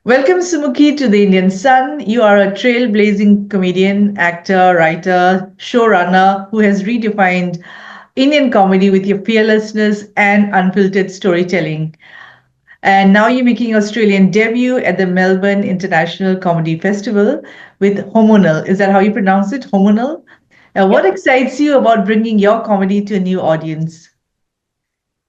Welcome, Sumukhi, to the Indian Sun. You are a trailblazing comedian, actor, writer, showrunner who has redefined Indian comedy with your fearlessness and unfiltered storytelling. And now you're making Australian debut at the Melbourne International Comedy Festival with Homonal. Is that how you pronounce it? Homonal? What Yep. excites you about bringing your comedy to a new audience?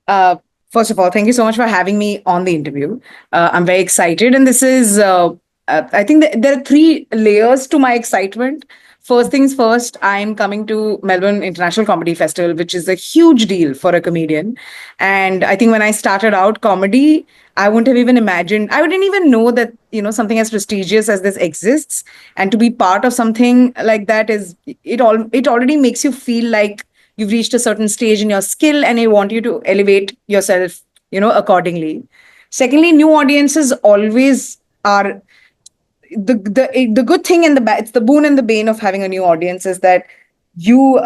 Uh, First of all, thank you so much for having me on the interview. I'm very excited, and this is. I think there are three layers to my excitement. First things first, I'm coming to Melbourne International Comedy Festival, which is a huge deal for a comedian. And I think when I started out comedy, I wouldn't have even imagined. I wouldn't even know that something as prestigious as this exists, and to be part of something like that is it. All it already makes you feel like you've reached a certain stage in your skill and they want you to elevate yourself accordingly. Secondly, new audiences always are the good thing and the bad. It's the boon and the bane of having a new audience is that you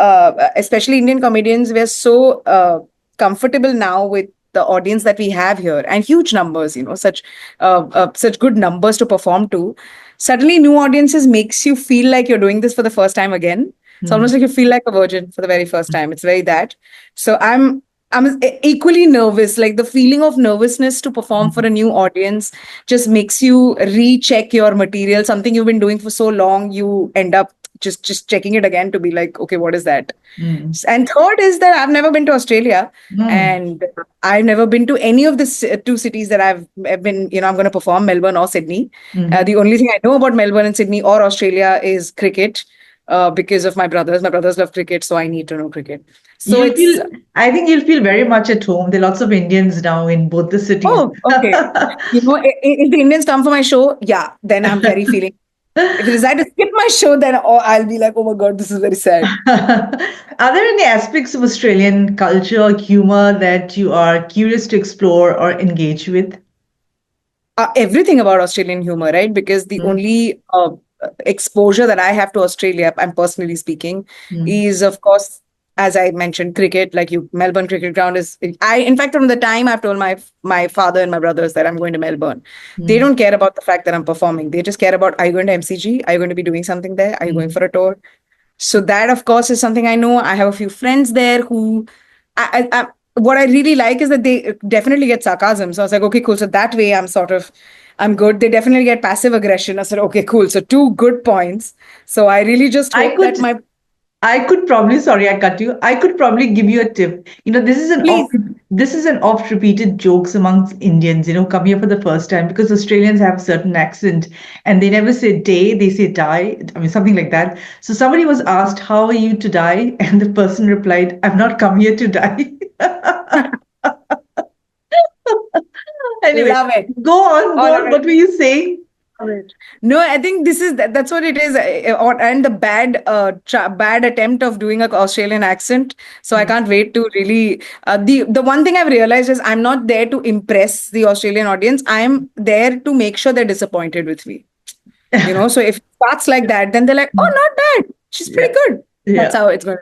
especially Indian comedians, we're so comfortable now with the audience that we have here and huge numbers, such good numbers to perform to. Suddenly new audiences makes you feel like you're doing this for the first time again. It's Hmm. almost like you feel like a virgin for the very first time. It's very that. So I'm equally nervous. Like the feeling of nervousness to perform for a new audience just makes you recheck your material. Something you've been doing for so long, you end up just checking it again to be like, okay, what is that? Hmm. And third is that I've never been to Australia, Hmm. and I've never been to any of the two cities that I've been. I'm going to perform, Melbourne or Sydney. Hmm. The only thing I know about Melbourne and Sydney or Australia is cricket. Because of my brothers. My brothers love cricket, so I need to know cricket. So You'll it's feel, I think you'll feel very much at home. There are lots of Indians now in both the cities. Oh, okay. If the Indians come for my show, yeah, then I'm very feeling. If they decide to skip my show, then I'll be like, oh my God, this is very sad. Are there any aspects of Australian culture or humor that you are curious to explore or engage with? Everything about Australian humor, right? Because the Mm, only exposure that I have to Australia, I'm personally speaking, mm, is of course, as I mentioned, cricket. Like Melbourne Cricket Ground is. In fact, from the time I've told my father and my brothers that I'm going to Melbourne, they mm, don't care about the fact that I'm performing. They just care about, are you going to MCG? Are you going to be doing something there? Are you going mm. for a tour? So that, of course, is something I know. I have a few friends there who, what I really like is that they definitely get sarcasm. So I was like, okay, cool. So that way, I'm good. They definitely get passive aggression. I said, okay, cool. So two good points. So I really just I hope that could my I could probably, sorry, I cut you. I could probably give you a tip. please. This is an oft repeated jokes amongst Indians, come here for the first time because Australians have a certain accent and they never say day, they say die. I mean, something like that. So somebody was asked, how are you to die? And the person replied, I've not come here to die. Anyway, Love it. go on, All go of on. it. What were you saying? Love it. No, I think that's what it is. And the bad attempt of doing a Australian accent. So I Hmm. can't wait to really. The one thing I've realized is I'm not there to impress the Australian audience. I'm there to make sure they're disappointed with me. So if it starts like that, then they're like, oh, not bad. She's Yeah, pretty good. That's yeah. how it's going.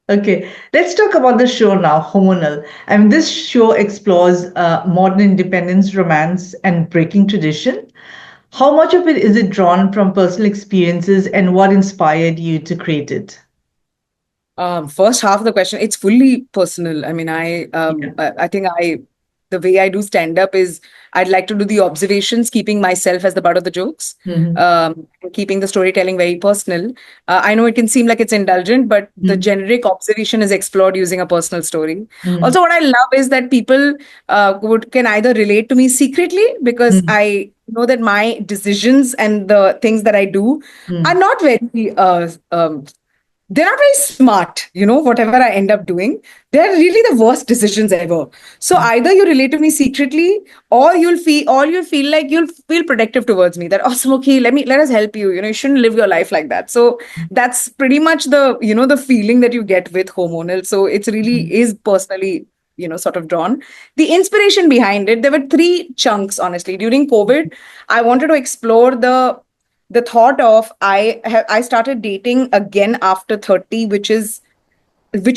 Okay, let's talk about the show now, Hormonal. I mean, this show explores modern independence, romance, and breaking tradition. How much of it is it drawn from personal experiences, and what inspired you to create it? First half of the question, it's fully personal. I mean, Yeah. I think the way I do stand up is I'd like to do the observations, keeping myself as the butt of the jokes, Hmm. and keeping the storytelling very personal. I know it can seem like it's indulgent, but the Hmm. generic observation is explored using a personal story. Hmm. Also, what I love is that people would can either relate to me secretly because Hmm. I know that my decisions and the things that I do are Hmm. not very they're not very smart, whatever I end up doing. They're really the worst decisions ever. So either you relate to me secretly, or you'll feel like you'll feel protective towards me. That, oh, Smokey, let us help you. You shouldn't live your life like that. So that's pretty much the feeling that you get with hormonal. So it's really is personally, sort of drawn. The inspiration behind it, there were three chunks, honestly. During COVID, I wanted to explore the thought of I started dating again after 30, which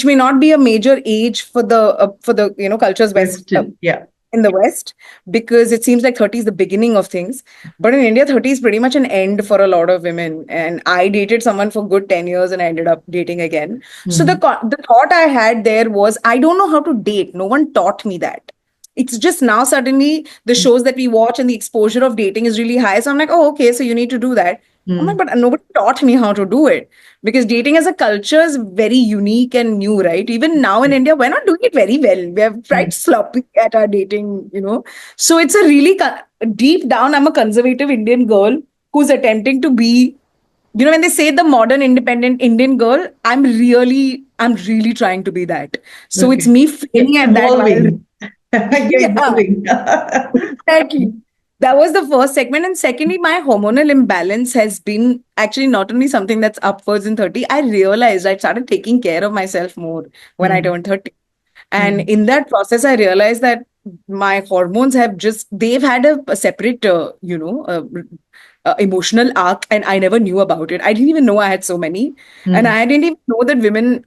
may not be a major age for the cultures But west still, yeah. in the West, because it seems like 30 is the beginning of things. But in India, 30 is pretty much an end for a lot of women. And I dated someone for good 10 years and I ended up dating again. So Mhm. the thought I had there was, I don't know how to date. No one taught me that. It's just now suddenly the shows that we watch and the exposure of dating is really high. So I'm like, oh, okay, so you need to do that. I'm like, Mm. but nobody taught me how to do it, because dating as a culture is very unique and new, right? Even now in India, we're not doing it very well. We're quite Mm. sloppy at our dating. So it's a really deep down, I'm a conservative Indian girl who's attempting to be, when they say the modern independent Indian girl, I'm really trying to be that. So it's Okay. me You're failing at that while, evolving. You're yeah. evolving. Exactly. That was the first segment. And secondly, my hormonal imbalance has been actually not only something that's upwards in 30. I realized I started taking care of myself more when I Mm. turned 30. And Mm. in that process, I realized that my hormones they've had a separate, emotional arc, and I never knew about it. I didn't even know I had so many. And Mm. I didn't even know that women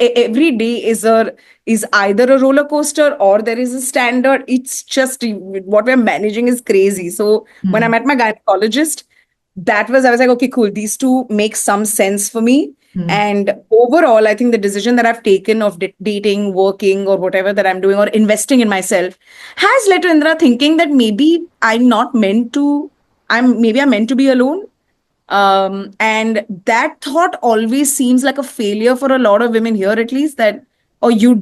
every day is either a roller coaster or there is a standard. It's just what we're managing is crazy. So when I Mm. met my gynecologist, I was like, okay, cool. These two make some sense for me. Mm. And overall, I think the decision that I've taken of dating, working, or whatever that I'm doing, or investing in myself, has led to Indra thinking that maybe I'm meant to be alone. And that thought always seems like a failure for a lot of women here, at least, that, or you're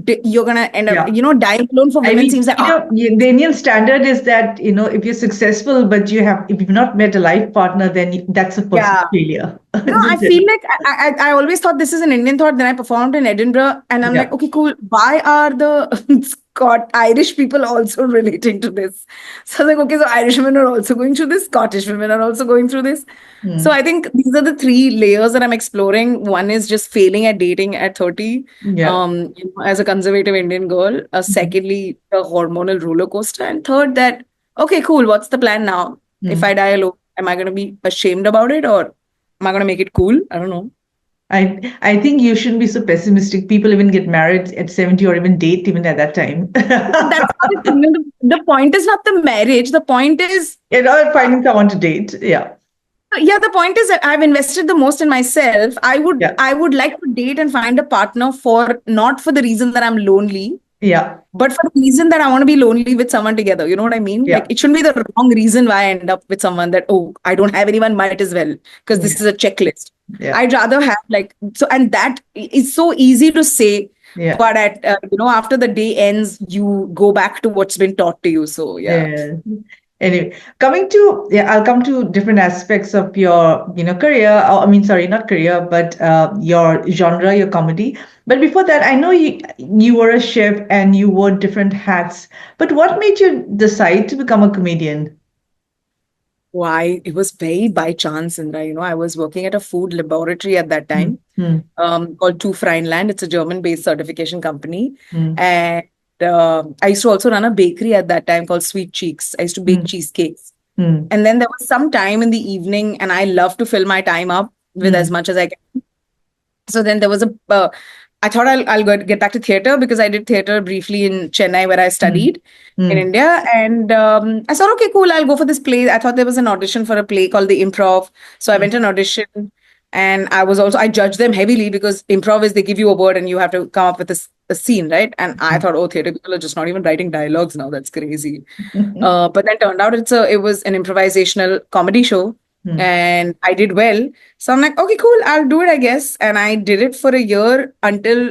gonna end up, Yeah. dying alone for I women mean, seems like, the Indian standard is that, if you're successful, but if you've not met a life partner, then that's a personal yeah. failure, No, I isn't feel it? like I always thought this is an Indian thought. Then I performed in Edinburgh, and I'm like, Yeah. okay, cool. Why are the Irish people also relating to this? So I was like, okay, so Irish women are also going through this. Scottish women are also going through this. So Mm. I think these are the three layers that I'm exploring. One is just failing at dating at 30, Yeah. as a conservative Indian girl. Mm. Secondly, the hormonal roller coaster, and third, that okay, cool. What's the plan now? If I Mm. die alone, am I going to be ashamed about it, or am I gonna make it cool? I don't know. I think you shouldn't be so pessimistic. People even get married at 70 or even date even at that time. But that's not the thing. The point is not the marriage. The point is, Finding someone to date. Yeah. yeah, the point is that I've invested the most in myself. I would Yeah. I would like to date and find a partner for not for the reason that I'm lonely, Yeah. but for the reason that I want to be lonely with someone together. You know what I mean? Like Yeah. it shouldn't be the wrong reason why I end up with someone that, oh, I don't have anyone, might as well, because this Yeah. is a checklist. Yeah. I'd rather have like so, and that is so easy to say, Yeah. but after the day ends, you go back to what's been taught to you. So yeah. Yeah. Anyway, I'll come to different aspects of your, career. I mean, sorry, not career, but your genre, your comedy. But before that, I know you were a chef and you wore different hats. But what made you decide to become a comedian? Why it was very by chance, Indra. I was working at a food laboratory at that Hmm. time, Hmm. called Two Freinland. It's a German-based certification company, Hmm. and I used to also run a bakery at that time called Sweet Cheeks. I used to bake Hmm. cheesecakes, Hmm. and then there was some time in the evening, and I love to fill my time up with as Hmm. much as I can. So then there was I thought I'll get back to theater, because I did theater briefly in Chennai where I Hmm. studied in Hmm. India. And I thought, okay, cool, I'll go for this play. I thought there was an audition for a play called The Improv. So I Hmm. went an audition, and I judged them heavily, because improv is they give you a word and you have to come up with a scene, right? And I thought, oh, theater people are just not even writing dialogues now. That's crazy. Hmm. But then turned out it was an improvisational comedy show, Hmm. and I did well. So I'm like, okay, cool, I'll do it, I guess. And I did it for a year until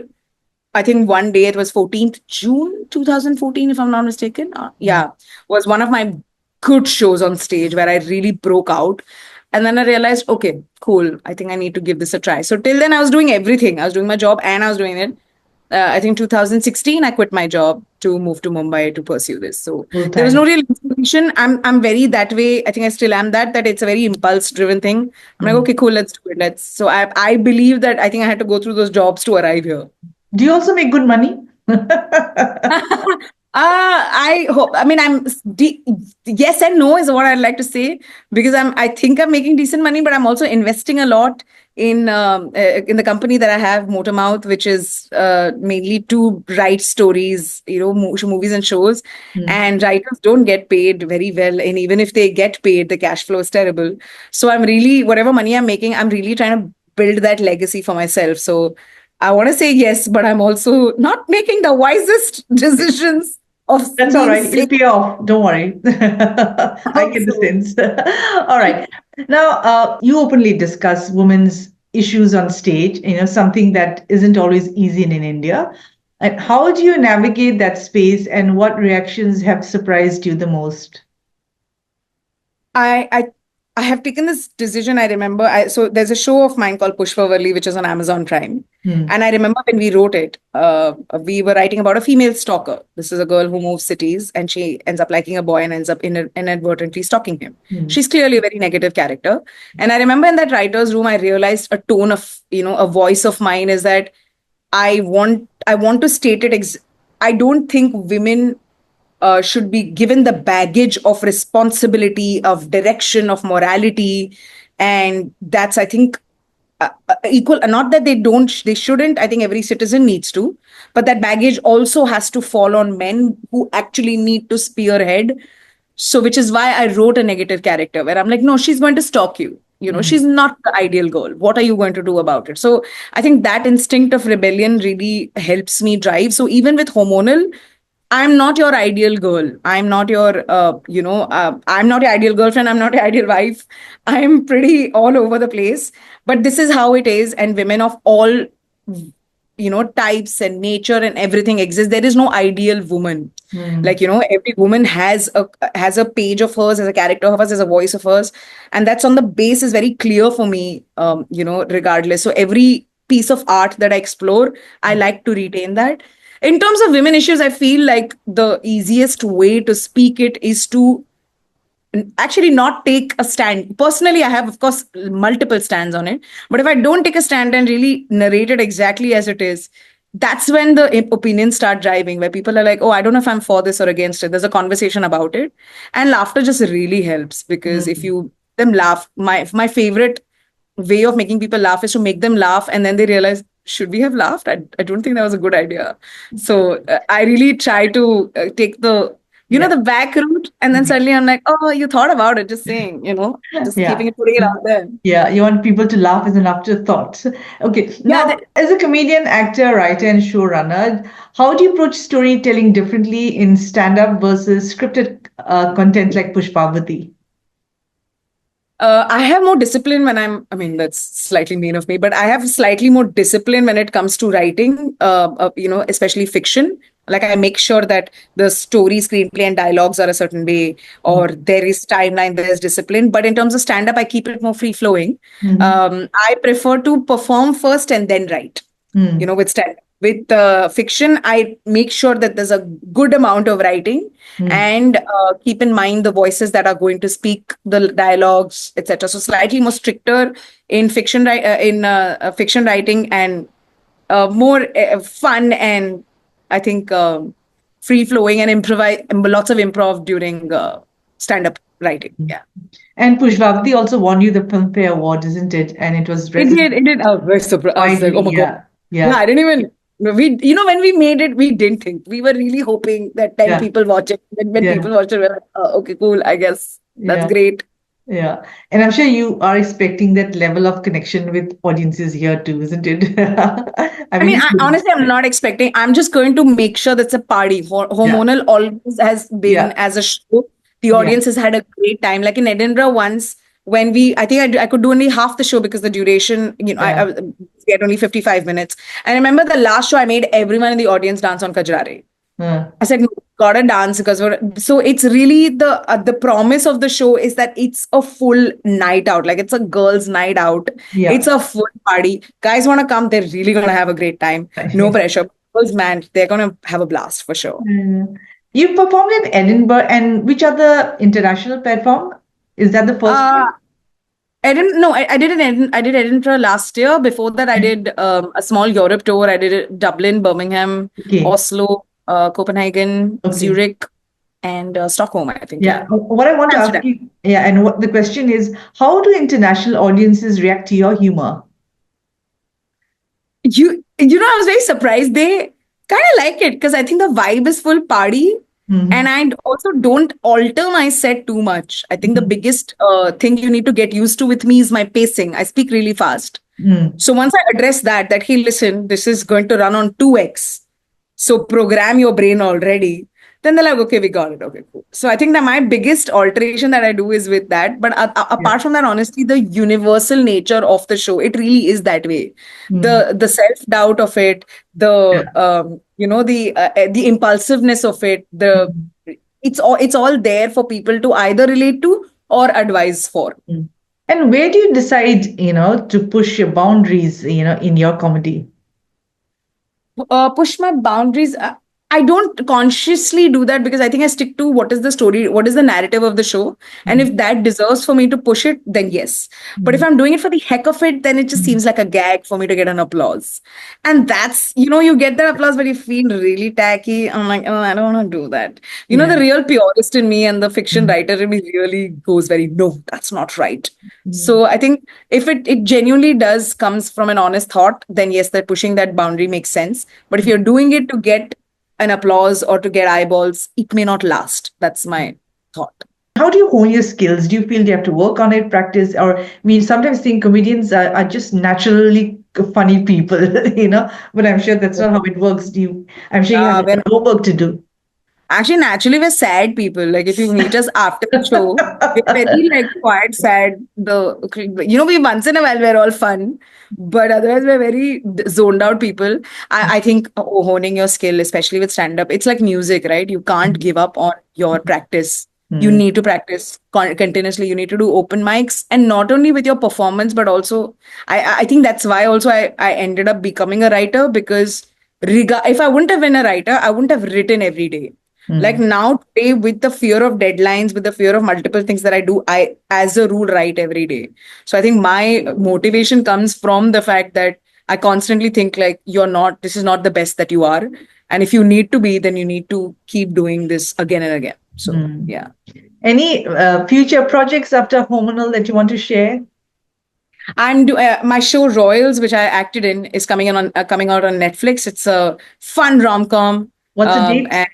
I think one day, it was 14th June 2014, if I'm not mistaken. Yeah, was one of my good shows on stage where I really broke out. And then I realized, okay, cool, I think I need to give this a try. So till then, I was doing everything. I was doing my job and I was doing it. I think 2016, I quit my job to move to Mumbai to pursue this. So Full there was no time. real inspiration. I'm very that way. I think I still am that it's a very impulse driven thing. I'm like, Hmm. okay, cool, let's do it. I believe that I think I had to go through those jobs to arrive here. Do you also make good money? I hope. I mean, yes and no is what I'd like to say, because I think I'm making decent money, but I'm also investing a lot in the company that I have, Motormouth, which is mainly to write stories, movies and shows. Mm. And writers don't get paid very well, and even if they get paid, the cash flow is terrible. So I'm really, whatever money I'm making, I'm really trying to build that legacy for myself. So I want to say yes, but I'm also not making the wisest decisions of That's all being right. It'll sick. pay off. Don't worry. I get the Also. sense. All right. Now, you openly discuss women's issues on stage, something that isn't always easy in India. And how do you navigate that space, and what reactions have surprised you the most? I I I have taken this decision. I remember. So there's a show of mine called Pushpavalli, which is on Amazon Prime, Hmm. and I remember when we wrote it, we were writing about a female stalker. This is a girl who moves cities, and she ends up liking a boy and ends up inadvertently stalking him. Hmm. She's clearly a very negative character, and I remember in that writers' room, I realized a tone of a voice of mine is that I want to state it. I don't think women should be given the baggage of responsibility, of direction, of morality. And that's, I think, equal. Not that they shouldn't. I think every citizen needs to. But that baggage also has to fall on men who actually need to spearhead. So, which is why I wrote a negative character where I'm like, no, she's going to stalk you. Hmm. She's not the ideal girl. What are you going to do about it? So, I think that instinct of rebellion really helps me drive. So, even with hormonal, I'm not your ideal girl. I'm not your ideal girlfriend. I'm not your ideal wife. I'm pretty all over the place. But this is how it is. And women of all, types and nature and everything exist. There is no ideal woman. Hmm. Like, every woman has a page of hers, has a character of hers, has a voice of hers. And that's on the base is very clear for me, regardless. So every piece of art that I explore, I like to retain that. In terms of women issues, I feel like the easiest way to speak it is to actually not take a stand. Personally, I have, of course, multiple stands on it. But if I don't take a stand and really narrate it exactly as it is, that's when the opinions start driving, where people are like, oh, I don't know if I'm for this or against it. There's a conversation about it. And laughter just really helps because if Hmm. you them laugh, my favorite way of making people laugh is to make them laugh and then they realize, should we have laughed? I don't think that was a good idea. So I really try to take Yeah. the back route, and then Mhm. suddenly I'm like, oh, you thought about it, just saying, just Yeah. putting it out there. Yeah, you want people to laugh as an afterthought. Okay, Yeah, now as a comedian, actor, writer, and showrunner, how do you approach storytelling differently in stand-up versus scripted content like Pushpavati? I have more discipline I mean, that's slightly mean of me, but I have slightly more discipline when it comes to writing, especially fiction. Like I make sure that the story, screenplay, and dialogues are a certain way, or there is timeline, there's discipline. But in terms of stand up, I keep it more free flowing. Mm-hmm. I prefer to perform first and then write. Mm-hmm. With fiction, I make sure that there's a good amount of writing and keep in mind the voices that are going to speak the dialogues, etc. So slightly more stricter in fiction writing and more fun and I think free flowing and improvise lots of improv during stand up writing. Yeah. And Pushpavati also won you the Filmfare Award, isn't it? And it was It did. resonated It did. I was very surprised. I was like, widely. oh my God. Yeah, Yeah, yeah, I didn't even. When we made it, we didn't think. We were really hoping that 10 yeah, people watch it. When yeah, people watch it, we're like, oh, okay, cool. I guess that's yeah. great. Yeah, and I'm sure you are expecting that level of connection with audiences here too, isn't it? I I mean, mean, honestly, I'm not expecting. I'm just going to make sure that's a party. yeah, Hormonal always has been yeah, as a show. The yeah, audience has had a great time. Like in Edinburgh once, when I think I could do only half the show because the duration, yeah. we had only 55 minutes. I remember the last show I made everyone in the audience dance on Kajrare. Uh, I said, "No, gotta dance because so it's really the promise of the show is that it's a full night out, like it's a girls' night out. It's yeah. a full party. Guys want to come, they're really gonna have a great time. No pressure. Girls, man, they're gonna have a blast for sure. Mm. You performed in Edinburgh, and which other international platform? Is that the first Uh, one? I didn't know. I did Edinburgh last year. Before that, I did a small Europe tour. I did it Dublin, Birmingham, Okay, Oslo, Copenhagen, okay. Zurich, and Stockholm. I think, yeah, Yeah. What I want to ask Amsterdam. you, yeah, and what the question is, how do international audiences react to your humor? I was very surprised. They kind of like it because I think the vibe is full party. And Mhm. I also don't alter my set too much. I think the Mhm. biggest thing you need to get used to with me is my pacing. I speak really fast. Mm. So once I address that, hey, listen, this is going to run on 2x. So program your brain already. Then they're like, okay, we got it. Okay, cool. So I think that my biggest alteration that I do is with that. But Yeah. apart from that, honestly, the universal nature of the show, it really is that way. Mm. The self doubt of it, the impulsiveness of it, the Mhm. it's all there for people to either relate to or advise for. Mm. And where do you decide, to push your boundaries, in your comedy? Push my boundaries. I don't consciously do that because I think I stick to what is the story, what is the narrative of the show. And Mm. if that deserves for me to push it, then yes. But if Mm. I'm doing it for the heck of it, then it just Mm. seems like a gag for me to get an applause. And you get that applause, but you feel really tacky. I'm like, oh, I don't want to do that. Yeah. The real purist in me and the fiction Mm. writer in me really goes very, no, that's not right. Mm. So I think if it genuinely does comes from an honest thought, then yes, that pushing that boundary makes sense. But if you're doing it to get an applause or to get eyeballs, it may not last. That's my thought. How do you hone your skills? Do you feel you have to work on it, practice, or we sometimes think comedians are just naturally funny people, but I'm sure that's not how it works. I'm sure you have When homework to do. Actually, naturally, we're sad people. Like, if you meet us after the show, we're very, like, quite sad. We once in a while, we're all fun, but otherwise, we're very zoned out people. I think honing your skill, especially with stand up, it's like music, right? You can't give up on your practice. You Mm. need to practice continuously. You need to do open mics, and not only with your performance, but also, I think that's why also I ended up becoming a writer because if I wouldn't have been a writer, I wouldn't have written every day. Like Mm. now today, with the fear of deadlines, with the fear of multiple things that I do, I as a rule write every day. So I think my motivation comes from the fact that I constantly think like this is not the best that you are, and if you need to be, then you need to keep doing this again and again. So Mm. yeah. Any future projects after Hormonal that you want to share? My show Royals, which I acted in, is coming out on Netflix. It's a fun rom com, What's the date? and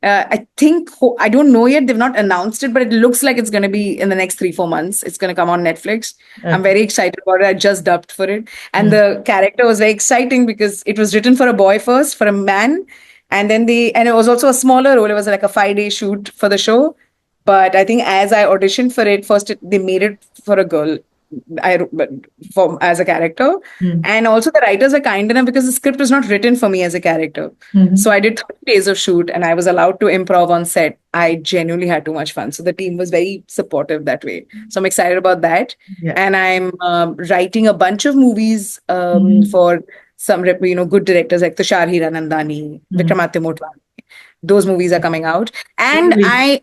I think I don't know yet. They've not announced it, but it looks like it's going to be in the next 3-4 months. It's going to come on Netflix. I'm Okay. very excited about it. I just dubbed for it, and Mm. the character was very exciting because it was written for a boy first, for a man, and it was also a smaller role. It was like a 5-day shoot for the show, but I think as I auditioned for it, first they made it for a girl. But for as a character, Mm. and also the writers are kind enough because the script was not written for me as a character. So Mhm. I did 30 days of shoot and I was allowed to improv on set. I genuinely had too much fun. So the team was very supportive that way. So I'm excited about that. Yeah. And I'm writing a bunch of movies Mhm. for some good directors like Tushar Hiranandani, Mm. Vikramaditya Motwani. Those movies are coming out. And Lovely.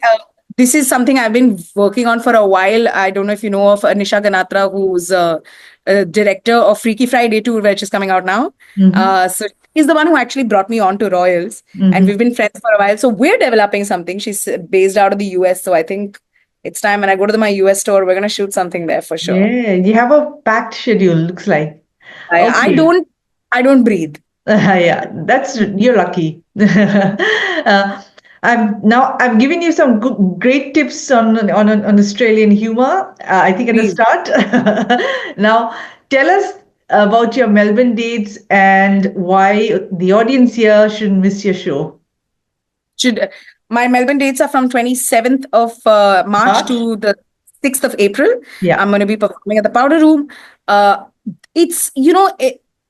this is something I've been working on for a while. I don't know if you know of Nisha Ganatra, who's a director of Freaky Friday Tour, which is coming out now. Mhm. So he's the one who actually brought me on to Royals, and Mhm. we've been friends for a while. So we're developing something. She's based out of the US, so I think it's time when I go to my US store, we're gonna shoot something there for sure. Yeah, you have a packed schedule, looks like. I, I Okay. don't I don't breathe. Yeah, that's you're lucky. I've given you some great tips on Australian humor. I think at the Please. start. Now, tell us about your Melbourne dates and why the audience here shouldn't miss your show. Should My Melbourne dates are from 27th of March March? to the 6th of April. Yeah. I'm going to be performing at the Powder Room. It's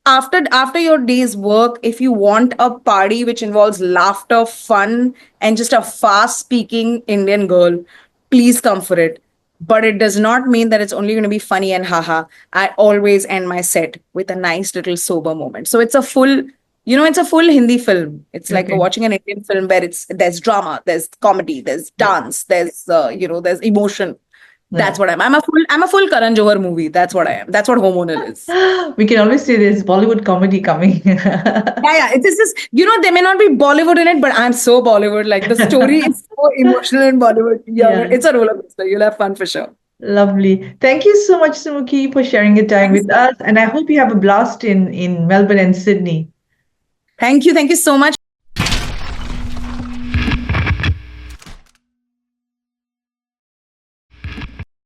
after your day's work, if you want a party which involves laughter, fun, and just a fast speaking Indian girl, please come for it. But it does not mean that it's only going to be funny and haha. I always end my set with a nice little sober moment. So it's a full Hindi film. It's like Okay. watching an Indian film where there's drama, there's comedy, there's Yeah. dance, there's emotion. Yeah. That's what I am. I'm a full Karan Johar movie. That's what I am. That's what hormonal is. We can always say there's Bollywood comedy coming. Yeah, yeah. It's just there may not be Bollywood in it, but I'm so Bollywood. Like the story is so emotional in Bollywood. Yeah. It's a roller coaster. You'll have fun for sure. Lovely. Thank you so much, Sumukhi, for sharing your time with us. And I hope you have a blast in Melbourne and Sydney. Thank you. Thank you so much.